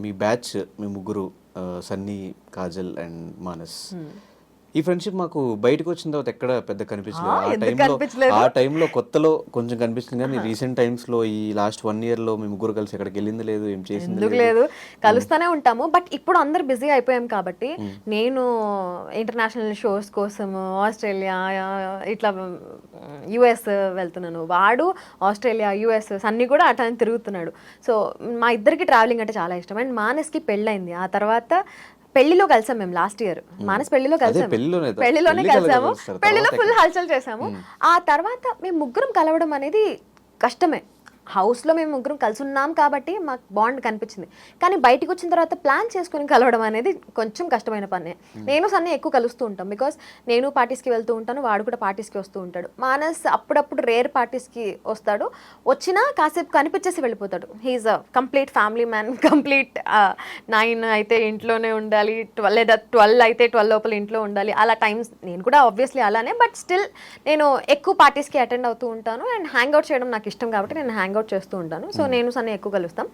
మీ batch మీ ముగ్గురు Sunny, Kajal and Manas, ఈ friendship మాకు బయటకు వచ్చిన తర్వాత ఎక్కడ పెద్ద కనిపించలేదు. ఆ టైంలో కొత్తలో కొంచెం కనిపిస్తుంది, కానీ రీసెంట్ టైమ్స్ లో ఈ లాస్ట్ 1 year లో మీ ముగ్గురు కలిసి ఎక్కడికి వెళ్ళింది లేదు, ఏం చేసింది లేదు. కలుస్తూనే ఉంటాము, బట్ ఇప్పుడు అందరు బిజీ అయిపోయాం కాబట్టి నేను ఇంటర్నేషనల్ షోస్ కోసం ఆస్ట్రేలియా ఇట్లా యుఎస్ వెళ్తున్నాను, వాడు ఆస్ట్రేలియా యుఎస్ అన్ని కూడా అటు తిరుగుతున్నాడు. సో మా ఇద్దరికి ట్రావెలింగ్ అంటే చాలా ఇష్టం. అండ్ మానస్కి పెళ్ళైంది, ఆ తర్వాత పెళ్లిలో కలిసాం మేము లాస్ట్ ఇయర్. మానస్ పెళ్లిలో కలిసాము, పెళ్లిలోనే కలిసాము, పెళ్లిలో ఫుల్ హల్చల్ చేసాము. ఆ తర్వాత మేము ముగ్గురం కలవడం అనేది కష్టమే. హౌస్లో మేము ముగ్గురం కలిసి ఉన్నాం కాబట్టి మాకు బాండ్ కనిపించింది, కానీ బయటకు వచ్చిన తర్వాత ప్లాన్ చేసుకుని కలవడం అనేది కొంచెం కష్టమైన పనే. నేను సన్నీ ఎక్కువ కలుస్తూ ఉంటాం, బికాస్ నేను పార్టీస్కి వెళ్తూ ఉంటాను, వాడు కూడా పార్టీస్కి వస్తూ ఉంటాడు. మానస్ అప్పుడప్పుడు రేర్ పార్టీస్కి వస్తాడు, వచ్చినా కాసేపు కనిపించేసి వెళ్ళిపోతాడు. He is a complete family man, complete 9 అయితే ఇంట్లోనే ఉండాలి, 12 లేదా 12 అయితే 12 లోపల ఇంట్లో ఉండాలి, అలా టైమ్స్. నేను కూడా ఆబ్వియస్లీ అలానే, బట్ స్టిల్ నేను ఎక్కువ పార్టీస్కి అటెండ్ అవుతూ ఉంటాను. అండ్ హ్యాంగ్ అవుట్ చేయడం నాకు ఇష్టం కాబట్టి నేను హ్యాంగ్ అవుట్ చేస్తూ ఉంటాను. సో నేను సన్నీ ఎక్కువ కలుస్తాం,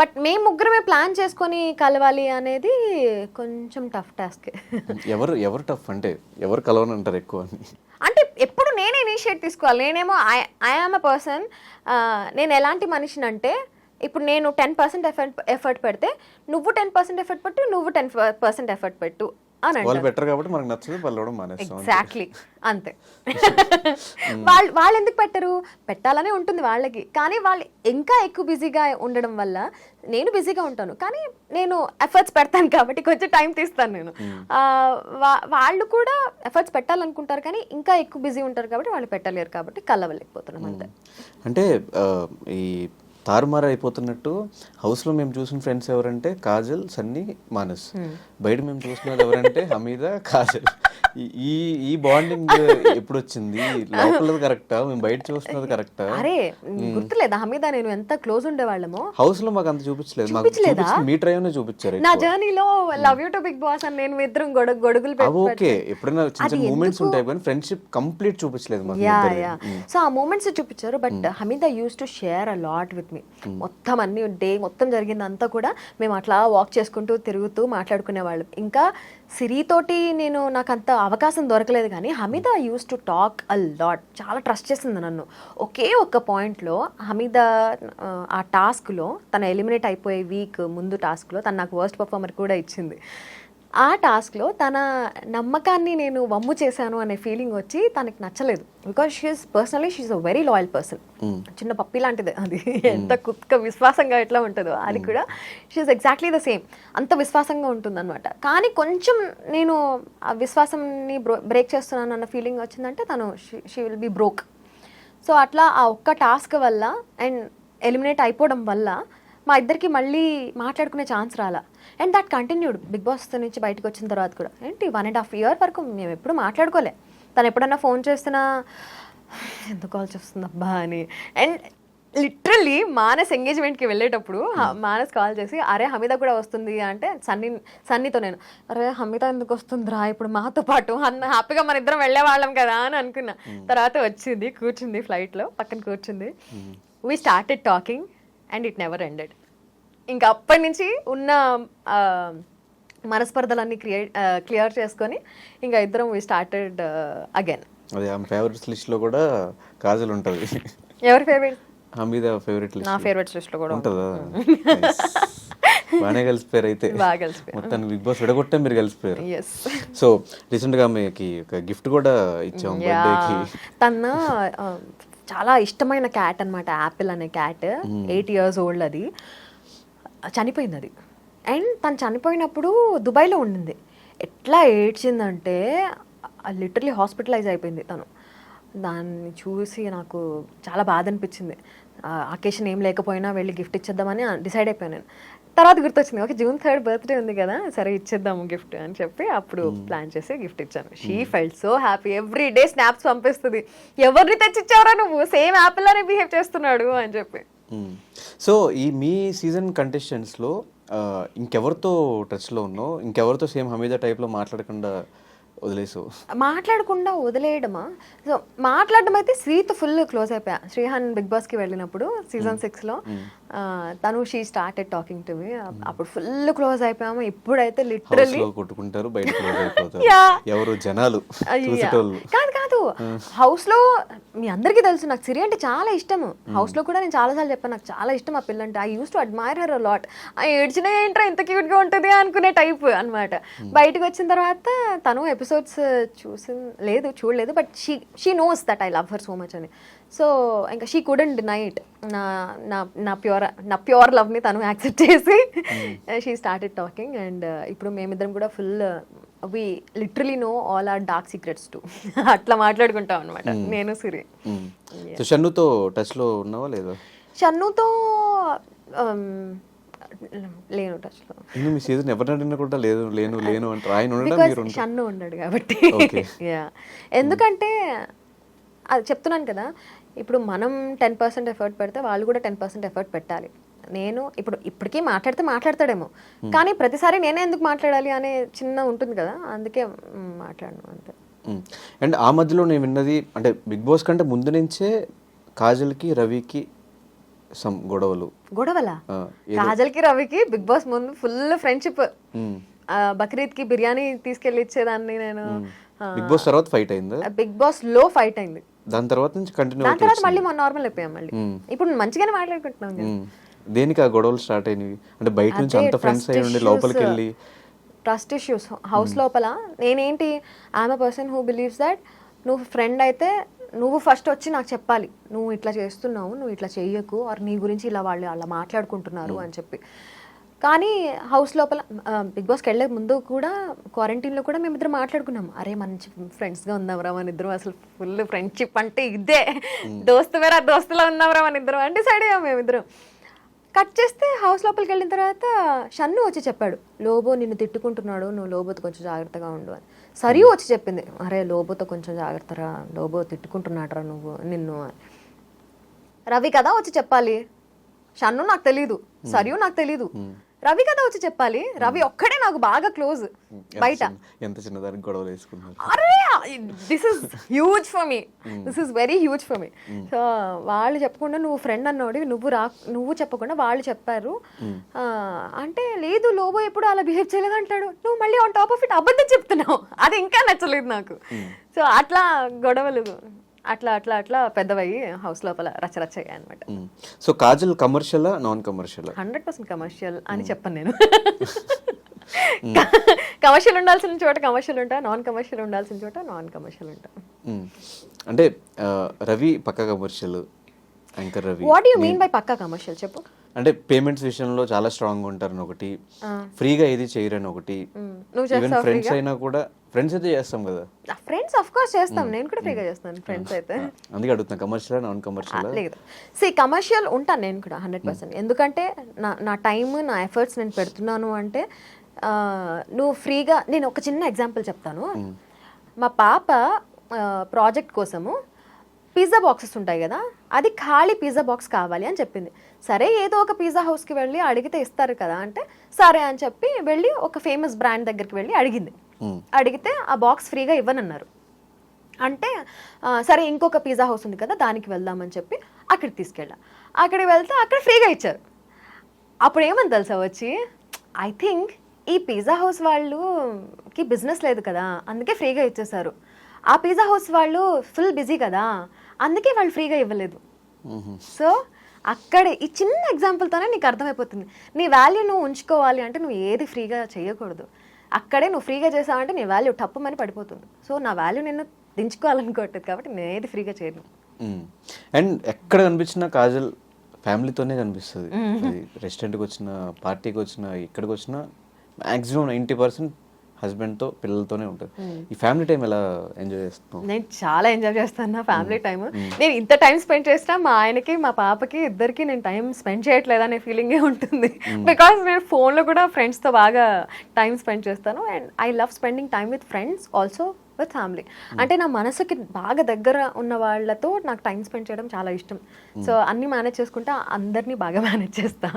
బట్ మేము ముగ్గురమే ప్లాన్ చేసుకొని కలవాలి అనేది కొంచెం టఫ్ టాస్క్. ఎవరు టఫ్ అంటే ఎవరు కలవనంటారు ఎక్కువ అంటే ఎప్పుడు నేనే ఇనిషియేట్ తీసుకోవాలి. నేనేమో ఐ యామ్ అ పర్సన్, నేను ఎలాంటి మనిషిని అంటే, ఇప్పుడు నేను 10% ఎఫర్ట్ పెడితే నువ్వు 10% ఎఫర్ట్ పెట్టు, నువ్వు 10% ఎఫర్ట్ పెట్టు అని వాళ్ళు బెటర్ కాబట్టి మనకు నచ్చదు, వాళ్ళు మానేస్తాం. ఎగ్జాక్ట్లీ అంతే. వాళ్ళు ఎందుకు పెట్టరు, పెట్టాలనే ఉంటుంది వాళ్ళకి, కానీ వాళ్ళు ఇంకా ఎక్కువ బిజీగా ఉండడం వల్ల నేను బిజీగా ఉంటాను, కానీ నేను ఎఫర్ట్స్ పెడతాను కాబట్టి కొంచెం టైం తీస్తాను నేను. వాళ్ళు కూడా ఎఫర్ట్స్ పెట్టాలనుకుంటారు కానీ ఇంకా ఎక్కువ బిజీ ఉంటారు కాబట్టి వాళ్ళు పెట్టలేరు, కాబట్టి కలవలేకపోతున్నాం అంతే. అంటే ఈ తారుమారు అయిపోతున్నట్టు హౌస్లో మేము చూసిన ఫ్రెండ్స్ ఎవరంటే కాజల్, సన్నీ, మానస్. బయట మేము చూసినది ఎవరంటే హమీదా, కాజల్. ఈ బాండింగ్ ఎప్పుడు వచ్చింది? లోపలది కరెక్టా, మేము బయట చూస్తున్నది కరెక్టా? అరే గుర్తులేదా హమీదా నేను ఎంత క్లోజ్ ఉండేవాళ్ళము? హౌస్ లో మాకు అంత చూపించలేదు, మీ ట్రైన్ చూపించారు. నా జర్నీలో love you to Bigg Boss అని నేను ఇద్దరం గొడుగులు ఓకే, ఎప్పుడైనా చిన్న చిన్న మూమెంట్స్ ఉంటాయి కానీ ఫ్రెండ్షిప్ కంప్లీట్ చూపించలేదు మాకు. సో ఆ మూమెంట్స్ చూపించారు, but Hamida used to share a lot with me. మొత్తం అన్ని డే మొత్తం జరిగిందంతా కూడా మేము అట్లా వాక్ చేసుకుంటూ తిరుగుతూ మాట్లాడుకునే వాళ్ళం. ఇంకా సిరితోటి నాకు అంత అవకాశం దొరకలేదు, కానీ Hamida used to talk a lot. చాలా ట్రస్ట్ చేసింది నన్ను. ఒకే ఒక్క పాయింట్లో హమీదా ఆ టాస్క్లో తన ఎలిమినేట్ అయిపోయే వీక్ ముందు టాస్క్లో తను నాకు వర్స్ట్ పర్ఫార్మర్ కూడా ఇచ్చింది. ఆ టాస్క్లో తన నమ్మకాన్ని నేను వమ్ము చేశాను అనే ఫీలింగ్ వచ్చి తనకి నచ్చలేదు, because she is a very loyal person. చిన్న పప్పి లాంటిది అది, ఎంత కుక్క విశ్వాసంగా ఎట్లా ఉంటుందో అది కూడా షీఈస్ ఎగ్జాక్ట్లీ ద సేమ్, అంత విశ్వాసంగా ఉంటుంది అనమాట. కానీ కొంచెం నేను ఆ విశ్వాసంని బ్రేక్ చేస్తున్నాను అన్న ఫీలింగ్ వచ్చిందంటే తను she will be broke. So అట్లా ఆ ఒక్క టాస్క్ వల్ల అండ్ ఎలిమినేట్ అయిపోవడం వల్ల మా ఇద్దరికి మళ్ళీ మాట్లాడుకునే ఛాన్స్ రాలా. And that continued Bigg Boss నుంచి బయటకు వచ్చిన తర్వాత కూడా. ఏంటి 1.5 year వరకు మేము ఎప్పుడు మాట్లాడుకోలే. తను ఎప్పుడన్నా ఫోన్ చేస్తున్నా ఎందుకు కాల్ చేస్తుంది అబ్బా అని. అండ్ లిటరల్లీ మానస్ ఎంగేజ్మెంట్కి వెళ్ళేటప్పుడు మానస్ కాల్ చేసి అరే హమీదా కూడా వస్తుంది అంటే సన్నీతో నేను అరే హమీదా ఎందుకు వస్తుందిరా ఇప్పుడు మాతో పాటు అన్న హ్యాపీగా మన ఇద్దరం వెళ్ళేవాళ్ళం కదా అని అనుకున్నా. తర్వాత వచ్చింది, కూర్చుంది ఫ్లైట్లో, పక్కన కూర్చుంది. We started talking and it never ended. ఇంకా అప్పటి నుంచి ఉన్న మనస్పర్ధలన్నీ క్లియర్ చేసుకొని ఇంకా ఇద్దరం వీ స్టార్టెడ్ అగైన్. అదే ఆమె ఫేవరెట్స్ లిస్ట్ లో కూడా కాజల్ ఉంటుంది. ఎవరి ఫేవరెట్? Hamida favourite list. నా ఫేవరెట్స్ లిస్ట్ లో కూడా ఉంటుందా? బాగానే కలిసిపోయారు అయితే. మొత్తం బిగ్ బాస్ విడగొట్టే మీరు కలిసిపోయారు. సో రీసెంట్ గా మీకు ఒక గిఫ్ట్ కూడా ఇచ్చాం బర్త్డేకి. తన చాలా ఇష్టమైన క్యాట్ అనమాట, యాపిల్ అనే క్యాట్. 8 years old అది. చనిపోయింది అది. అండ్ తను చనిపోయినప్పుడు దుబాయ్లో ఉండింది. ఎట్లా ఏడ్చిందంటే లిటరలీ హాస్పిటలైజ్ అయిపోయింది తను. దాన్ని చూసి నాకు చాలా బాధ అనిపించింది. అకేషన్ ఏం లేకపోయినా వెళ్ళి గిఫ్ట్ ఇచ్చేద్దామని డిసైడ్ అయిపోయాను నేను. తర్వాత గుర్తొచ్చింది, ఓకే June 3rd బర్త్డే ఉంది కదా, సరే ఇచ్చేద్దాము గిఫ్ట్ అని చెప్పి అప్పుడు ప్లాన్ చేసి గిఫ్ట్ ఇచ్చాను. She felt so happy. Every day snaps పంపిస్తుంది, ఎవరిని తెచ్చిచ్చావరా నువ్వు, సేమ్ యాపిల్ లానే బిహేవ్ చేస్తున్నాడు అని చెప్పి. సో ఈ మీ సీజన్ కంటెస్టెంట్స్లో ఇంకెవరితో టచ్లో ఉన్నావు? ఇంకెవరితో సేమ్ హమీదా టైప్లో మాట్లాడకుండా వదిలేయడమా? సో మాట్లాడడం అయితే శ్రీతో ఫుల్ క్లోజ్ అయిపోయా. శ్రీహాన్ బిగ్ బాస్కి వెళ్ళినప్పుడు season 6లో తను she started talking to me. అప్పుడు ఫుల్ క్లోజ్ అయిపోయాము. ఇప్పుడైతే హౌస్ లిటరలీ లో కొట్టుకుంటారు, బయట క్లోజ్ అయిపోతారు. ఎవరు జనాలు చూసేటోళ్ళు. కాదు హౌస్ లో మీ అందరికీ తెలుసు నాకు సిరి అంటే చాలా ఇష్టం. హౌస్ లో కూడా నేను చాలాసార్లు చెప్పాను నాకు చాలా ఇష్టం ఆ పిల్ల అంటే. I use to admire her lot. ఆ ఏడ్చిన ఏంట్రా ఇంత క్యూట్ గా ఉంటుంది అనుకునే టైప్ అన్నమాట. బయటకు వచ్చిన తర్వాత తను ఎపిసోడ్స్ చూడలేదు, but she knows that I love her so much అని. సో ఇంకా షీ కుడెంట్ డినై ఇట్. నా ప్యూర్ లవ్ని తను యాక్సెప్ట్ చేసి షీ స్టార్టెడ్ టాకింగ్. అండ్ ఇప్పుడు మేమిద్దరం కూడా full we literally know all our dark secrets too. అట్లా మాట్లాడుకుంటాం అనమాట నేను సిరి. సో షన్నుతో టచ్ లో ఉన్నావా లేదా? షన్నుతో లేను టచ్ లో. మీ సీజన్ ఎవరిని అడిగినా కూడా లేను అంటారు. ఆయన ఉండడం బికాస్ మీరు ఉంటారు. షన్ను ఉన్నాడు కాబట్టి. యా ఎందుకంటే అది చెప్తున్నాను కదా, ఇప్పుడు మనం 10% ఎఫర్ట్ పెడితే వాళ్ళు కూడా 10% ఎఫర్ట్ పెట్టాలి. నేను ఇప్పటికీ మాట్లాడతాడేమో, కానీ ప్రతిసారి నేనే ఎందుకు మాట్లాడాలి అనే చిన్న ఉంటుంది కదా, అందుకే మాట్లాడను అంతే. అండ్ ఆ మధ్యలో నేను విన్నది అంటే బిగ్ బాస్ కంటే ముందు నుంచే కాజల్కి రవికి సమ్ గొడవలా? కాజల్కి రవికి బిగ్ బాస్ ముందు ఫుల్ ఫ్రెండ్షిప్. బక్రీద్కి బిర్యానీ తీసుకెళ్ళి ఇచ్చేదాన్ని నేను. బిగ్ బాస్ తర్వాత ఫైట్ అయిందా? బిగ్ బాస్ లో ఫైట్ అయింది. దాని తర్వాత నుంచి కంటిన్యూ. దాని తర్వాత మళ్ళీ నార్మల్ అయిపోయాం. మళ్ళీ ఇప్పుడు మంచిగానే మాట్లాడుకుంటున్నాం. దేనికి ఆ గొడవలు స్టార్ట్ అయినవి? అంటే బయట నుంచి అంత ఫ్రెండ్స్ అయ్యి ఉండి లోపలికి వెళ్ళి ట్రస్ట్ ఇష్యూస్ హౌస్ లోపల. నేనేంటి I'm a person who believes that నువ్వు ఫ్రెండ్ అయితే నువ్వు ఫస్ట్ వచ్చి నాకు చెప్పాలి, నువ్వు ఇట్లా చేస్తున్నావు, నువ్వు ఇట్లా చెయ్యకు, ఆర్ నీ గురించి ఇలా వాళ్ళు అలా మాట్లాడుకుంటున్నారు అని చెప్పి. కానీ హౌస్ లోపల బిగ్ బాస్కి వెళ్ళే ముందు కూడా క్వారంటైన్లో కూడా మేమిద్దరం మాట్లాడుకున్నాం. అరే మంచి ఫ్రెండ్స్గా ఉందాంరా మన ఇద్దరం, అసలు ఫుల్ ఫ్రెండ్షిప్ అంటే ఇదే, దోస్తులా ఉందాంరా మన ఇద్దరం అంటే డిసైడ్ అయ్యాం మేమిద్దరం. కట్ చేస్తే హౌస్ లోపలికి వెళ్ళిన తర్వాత షన్ను వచ్చి చెప్పాడు, లోబో నిన్ను తిట్టుకుంటున్నాడు, నువ్వు లోబోతో కొంచెం జాగ్రత్తగా ఉండు అని. సరియు వచ్చి చెప్పింది, అరే లోబోతో కొంచెం జాగ్రత్తరా, లోబో తిట్టుకుంటున్నాడరా నువ్వు నిన్ను. రవి కదా వచ్చి చెప్పాలి, షన్ను నాకు తెలీదు, సరియు నాకు తెలీదు, రవి కదా వచ్చి చెప్పాలి. రవి ఒక్కడే నాకు బాగా క్లోజ్ బయట. ఎంత చిన్నదానికి గొడవలు వేసుకున్నారు. అరే this is huge for me, this is very huge for me. So వాళ్ళు చెప్పకుండా నువ్వు ఫ్రెండ్ అన్నాడు, నువ్వు చెప్పకుండా వాళ్ళు చెప్పారు అంటే, లేదు లోబో ఎప్పుడు అలా బిహేవ్ చేయలేదు అంటాడు. నువ్వు మళ్ళీ ఆన్ టాప్ ఆఫ్ ఇట్ అబద్ధం చెప్తున్నావు, అది ఇంకా నచ్చలేదు నాకు. సో అట్లా గొడవలు అట్లా పెద్దవయ్యి హౌస్ లోపల రచ్చరచ్చయ్యాయి అనమాట. So Kajal commercial non commercial? 100% commercial అని చెప్పను నేను. కమర్షియల్ ఉండాల్సిన చోట కమర్షియల్ ఉంటా, నాన్ కమర్షియల్ ఉండాల్సిన చోట నాన్ కమర్షియల్ ఉంటా. అంటే రవి పక్కా commercial, anchor Ravi. What you mean by పక్కా కమర్షియల్ చెప్పు. అంటే పేమెంట్స్ విషయంలో చాలా స్ట్రాంగ్ ఉంటారని ఒకటి, ఫ్రీగా ఏది చేయరని ఒకటి. ఈవెన్ ఫ్రెండ్స్ అయినా కూడా, ఫ్రెండ్స్ అయితే చేస్తాం కదా. ఫ్రెండ్స్ ఆఫ్ కోర్స్ చేస్తాం, నేను కూడా ఫ్రీగా చేస్తాను ఫ్రెండ్స్ అయితే. అందుకే అడుగుతున్నా, కమర్షియల్ నాన్ కమర్షియల్? లేదు, కమర్షియల్ ఉంటాను నేను కూడా 100%. ఎందుకంటే నా టైమ్ నా ఎఫర్ట్స్ నేను పెడుతున్నాను అంటే. నువ్వు ఫ్రీగా, నేను ఒక చిన్న ఎగ్జాంపుల్ చెప్తాను. మా పాప ప్రాజెక్ట్ కోసము పిజ్జా బాక్సెస్ ఉంటాయి కదా, అది ఖాళీ పిజ్జా బాక్స్ కావాలి అని చెప్పింది. సరే ఏదో ఒక పిజ్జా హౌస్కి వెళ్ళి అడిగితే ఇస్తారు కదా అంటే, సరే అని చెప్పి వెళ్ళి ఒక ఫేమస్ బ్రాండ్ దగ్గరికి వెళ్ళి అడిగింది. అడిగితే ఆ బాక్స్ ఫ్రీగా ఇవ్వనన్నారు. అంటే సరే ఇంకొక పిజ్జా హౌస్ ఉంది కదా దానికి వెళ్దామని చెప్పి అక్కడికి తీసుకెళ్ళా. అక్కడికి వెళ్తే అక్కడ ఫ్రీగా ఇచ్చారు. అప్పుడు ఏమని తెలుసా వచ్చి, ఐ థింక్ ఈ పిజ్జా హౌస్ వాళ్ళకి బిజినెస్ లేదు కదా అందుకే ఫ్రీగా ఇచ్చేసారు, ఆ పిజ్జా హౌస్ వాళ్ళు ఫుల్ బిజీ కదా అందుకే వాళ్ళు ఫ్రీగా ఇవ్వలేదు. సో అక్కడ ఈ చిన్న ఎగ్జాంపుల్తోనే నీకు అర్థమైపోతుంది, నీ వాల్యూ నువ్వు ఉంచుకోవాలి అంటే నువ్వు ఏది ఫ్రీగా చేయకూడదు. అక్కడే నువ్వు ఫ్రీగా చేసావంటే నీ వాల్యూ టప్పుమని పడిపోతుంది. సో నా వాల్యూ నేను దించుకోవాలనుకోవట్లేదు కాబట్టి నేను ఏది ఫ్రీగా చేయను. అండ్ ఎక్కడ కనిపించినా కాజల్ ఫ్యామిలీతోనే కనిపిస్తుంది. రెస్టారెంట్కి వచ్చిన, పార్టీకి వచ్చిన, ఇక్కడికి వచ్చినా మ్యాక్సిమం 90% హస్బెండ్తో పిల్లలతోనే ఉంటుంది. ఈ ఫ్యామిలీ టైం ఎలా ఎంజాయ్ చేస్తాను? నేను చాలా ఎంజాయ్ చేస్తాను నా ఫ్యామిలీ టైం. నేను ఇంత టైం స్పెండ్ చేసినా మా ఆయనకి మా పాపకి ఇద్దరికి నేను టైం స్పెండ్ చేయట్లేదు అనే ఫీలింగే ఉంటుంది. బికాస్ నేను ఫోన్లో కూడా ఫ్రెండ్స్తో బాగా టైం స్పెండ్ చేస్తాను. And I love spending time with friends also with family. అంటే నా మనసుకి బాగా దగ్గర ఉన్న వాళ్ళతో నాకు టైం స్పెండ్ చేయడం చాలా ఇష్టం. సో అన్నీ మేనేజ్ చేసుకుంటా, అందరినీ బాగా మేనేజ్ చేస్తా.